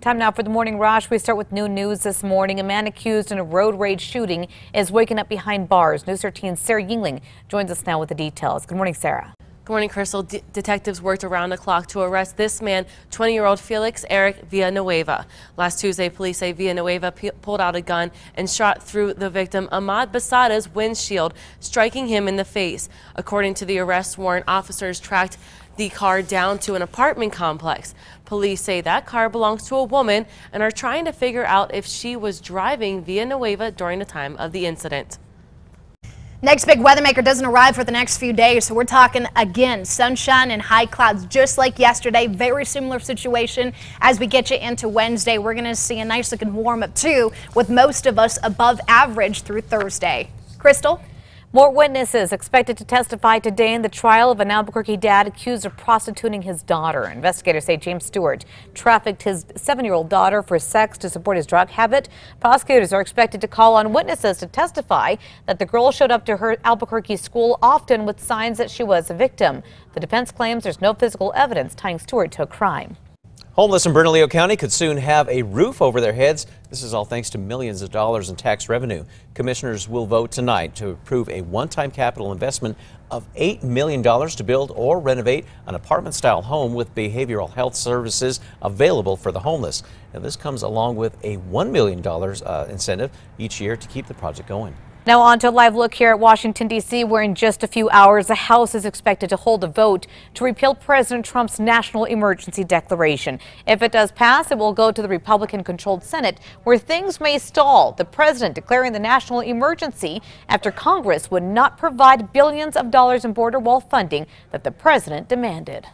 Time now for the morning rush. We start with new news this morning. A man accused in a road rage shooting is waking up behind bars. News 13's Sarah Yingling joins us now with the details. Good morning, Sarah. Good morning, Crystal. Detectives worked around the clock to arrest this man, 20-year-old Felix Eric Villanueva. Last Tuesday, police say Villanueva pulled out a gun and shot through the victim, Ahmad Basada's windshield, striking him in the face. According to the arrest warrant, officers tracked the car down to an apartment complex. Police say that car belongs to a woman and are trying to figure out if she was driving Villanueva during the time of the incident. Next big weather maker doesn't arrive for the next few days, so we're talking again sunshine and high clouds just like yesterday. Very similar situation as we get you into Wednesday. We're going to see a nice looking warm up too, with most of us above average through Thursday. Crystal? More witnesses expected to testify today in the trial of an Albuquerque dad accused of prostituting his daughter. Investigators say James Stewart trafficked his 7-year-old daughter for sex to support his drug habit. Prosecutors are expected to call on witnesses to testify that the girl showed up to her Albuquerque school often with signs that she was a victim. The defense claims there's no physical evidence tying Stewart to a crime. Homeless in Bernalillo County could soon have a roof over their heads. This is all thanks to millions of dollars in tax revenue. Commissioners will vote tonight to approve a one-time capital investment of $8 million to build or renovate an apartment-style home with behavioral health services available for the homeless. Now, this comes along with a $1 million incentive each year to keep the project going. Now on to a live look here at Washington, D.C., where in just a few hours the House is expected to hold a vote to repeal President Trump's national emergency declaration. If it does pass, it will go to the Republican-controlled Senate, where things may stall. The president declaring the national emergency after Congress would not provide billions of dollars in border wall funding that the president demanded.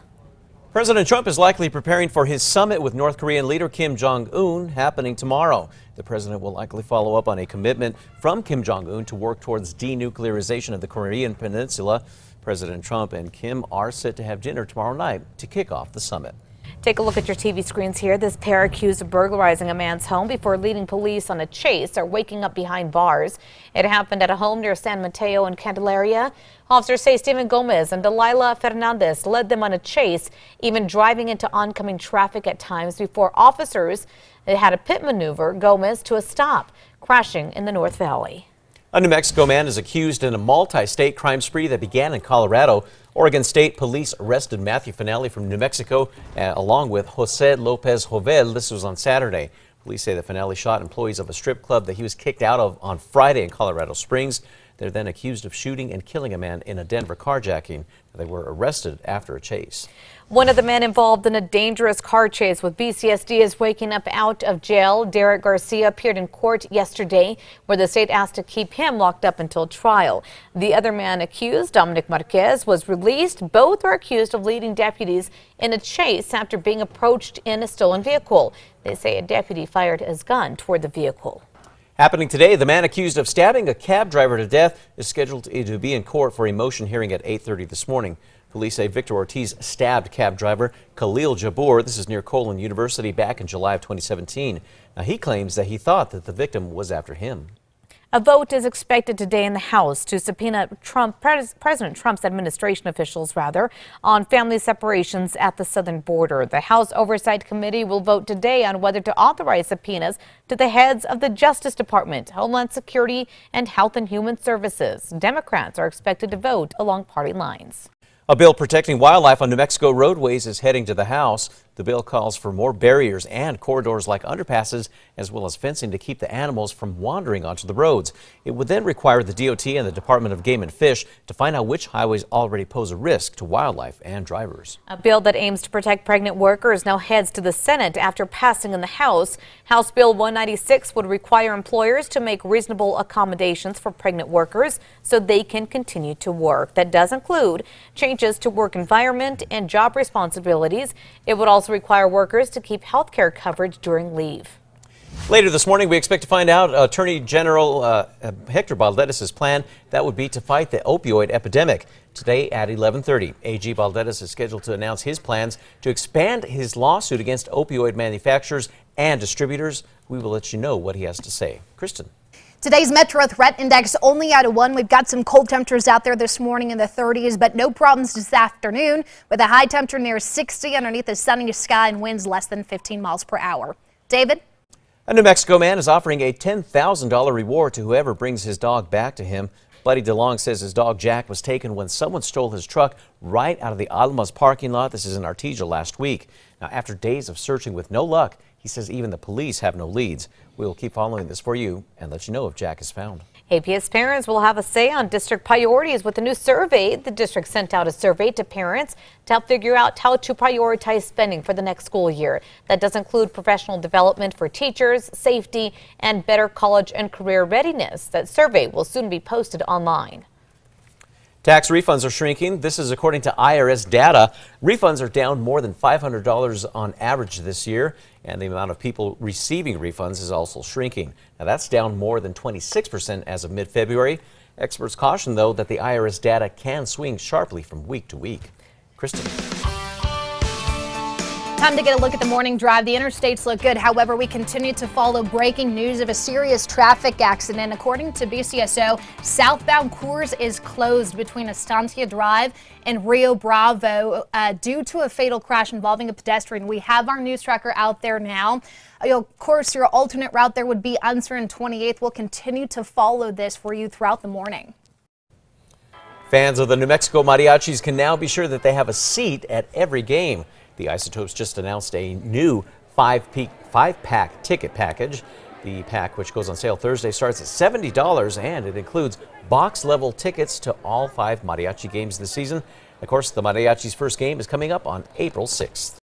President Trump is likely preparing for his summit with North Korean leader Kim Jong-un happening tomorrow. The president will likely follow up on a commitment from Kim Jong-un to work towards denuclearization of the Korean peninsula. President Trump and Kim are set to have dinner tomorrow night to kick off the summit. Take a look at your TV screens here. This pair accused of burglarizing a man's home before leading police on a chase are waking up behind bars. It happened at a home near San Mateo and Candelaria. Officers say Steven Gomez and Delilah Fernandez led them on a chase, even driving into oncoming traffic at times before officers had to pit maneuver Gomez to a stop, crashing in the North Valley. A New Mexico man is accused in a multi-state crime spree that began in Colorado. Oregon State Police arrested Matthew Finale from New Mexico along with Jose Lopez Jovel. This was on Saturday. Police say that Finale shot employees of a strip club that he was kicked out of on Friday in Colorado Springs. They're then accused of shooting and killing a man in a Denver carjacking. They were arrested after a chase. One of the men involved in a dangerous car chase with BCSD is waking up out of jail. Derek Garcia appeared in court yesterday, where the state asked to keep him locked up until trial. The other man accused, Dominic Marquez, was released. Both are accused of leading deputies in a chase after being approached in a stolen vehicle. They say a deputy fired his gun toward the vehicle. Happening today, the man accused of stabbing a cab driver to death is scheduled to be in court for a motion hearing at 8:30 this morning. Police say Victor Ortiz stabbed cab driver Khalil Jabbour. This is near Colon University back in July of 2017. Now, he claims that he thought that the victim was after him. A vote is expected today in the House to subpoena President Trump's administration officials, on family separations at the southern border. The House Oversight Committee will vote today on whether to authorize subpoenas to the heads of the Justice Department, Homeland Security, and Health and Human Services. Democrats are expected to vote along party lines. A bill protecting wildlife on New Mexico roadways is heading to the House. The bill calls for more barriers and corridors like underpasses, as well as fencing to keep the animals from wandering onto the roads. It would then require the DOT and the Department of Game and Fish to find out which highways already pose a risk to wildlife and drivers. A bill that aims to protect pregnant workers now heads to the Senate after passing in the House. House Bill 196 would require employers to make reasonable accommodations for pregnant workers so they can continue to work. That does include changes to work environment and job responsibilities. It would also require workers to keep health care coverage during leave. Later this morning, we expect to find out Attorney General Hector Valdez's plan. That would be to fight the opioid epidemic. Today at 11:30, AG Valdez is scheduled to announce his plans to expand his lawsuit against opioid manufacturers and distributors. We will let you know what he has to say. Kristen. Today's Metro Threat Index only at a 1. We've got some cold temperatures out there this morning in the 30s, but no problems this afternoon with a high temperature near 60 underneath a sunny sky and winds less than 15 miles per hour. David? A New Mexico man is offering a $10,000 reward to whoever brings his dog back to him. Buddy DeLong says his dog Jack was taken when someone stole his truck right out of the Alamos parking lot. This is in Artesia last week. Now, after days of searching with no luck, he says even the police have no leads. We will keep following this for you and let you know if Jack is found. APS parents will have a say on district priorities with a new survey. The district sent out a survey to parents to help figure out how to prioritize spending for the next school year. That does include professional development for teachers, safety, and better college and career readiness. That survey will soon be posted online. Tax refunds are shrinking. This is according to IRS data. Refunds are down more than $500 on average this year, and the amount of people receiving refunds is also shrinking. Now, that's down more than 26% as of mid-February. Experts caution, though, that the IRS data can swing sharply from week to week. Kristen. Time to get a look at the morning drive. The interstates look good. However, we continue to follow breaking news of a serious traffic accident. According to BCSO, southbound Coors is closed between Estancia Drive and Rio Bravo due to a fatal crash involving a pedestrian. We have our news tracker out there now. Of course, your alternate route there would be uncertain 28th. We'll continue to follow this for you throughout the morning. Fans of the New Mexico Mariachis can now be sure that they have a seat at every game. The Isotopes just announced a new five-pack ticket package. The pack, which goes on sale Thursday, starts at $70, and it includes box-level tickets to all 5 mariachi games this season. Of course, the Mariachis' first game is coming up on April 6th.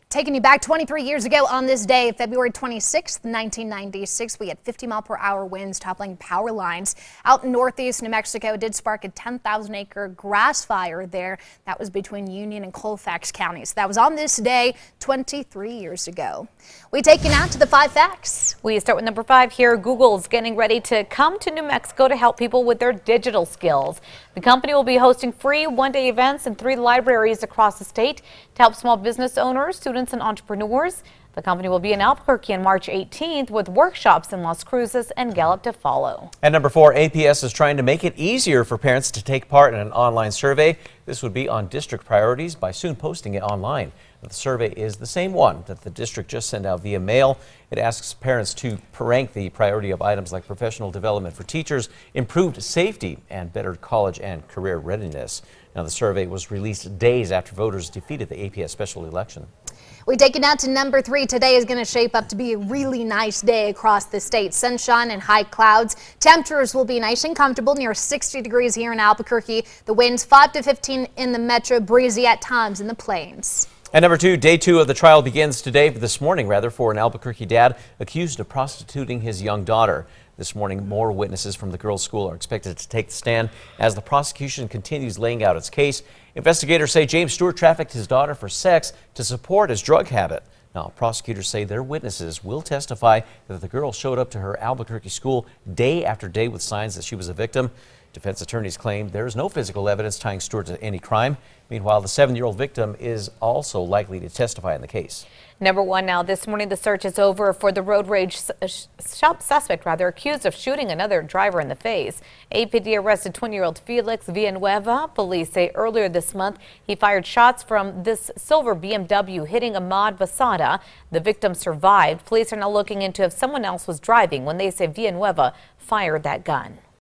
Taking you back 23 years ago on this day, February 26th, 1996, we had 50-mile-per-hour winds toppling power lines out in northeast New Mexico. It did spark a 10,000-acre grass fire there. That was between Union and Colfax counties. That was on this day 23 years ago. We take you now to the 5 facts. We start with number 5 here. Google's getting ready to come to New Mexico to help people with their digital skills. The company will be hosting free one-day events in 3 libraries across the state to help small business owners, students, and entrepreneurs. The company will be in Albuquerque on March 18th with workshops in Las Cruces and Gallup to follow. And number 4, APS is trying to make it easier for parents to take part in an online survey. This would be on district priorities by soon posting it online. The survey is the same one that the district just sent out via mail. It asks parents to rank the priority of items like professional development for teachers, improved safety, and better college and career readiness. Now, the survey was released days after voters defeated the APS special election. We take it now to number 3. Today is going to shape up to be a really nice day across the state. Sunshine and high clouds. Temperatures will be nice and comfortable, near 60 degrees here in Albuquerque. The winds 5 to 15 in the metro, breezy at times in the plains. And number 2, day 2 of the trial begins this morning, for an Albuquerque dad accused of prostituting his young daughter. This morning, more witnesses from the girls' school are expected to take the stand as the prosecution continues laying out its case. Investigators say James Stewart trafficked his daughter for sex to support his drug habit. Now, prosecutors say their witnesses will testify that the girl showed up to her Albuquerque school day after day with signs that she was a victim. Defense attorneys claim there is no physical evidence tying Stewart to any crime. Meanwhile, the 7-year-old victim is also likely to testify in the case. Number 1 now. This morning, the search is over for the road rage suspect accused of shooting another driver in the face. APD arrested 20-year-old Felix Villanueva. Police say earlier this month he fired shots from this silver BMW, hitting Ahmad Basada. The victim survived. Police are now looking into if someone else was driving when they say Villanueva fired that gun.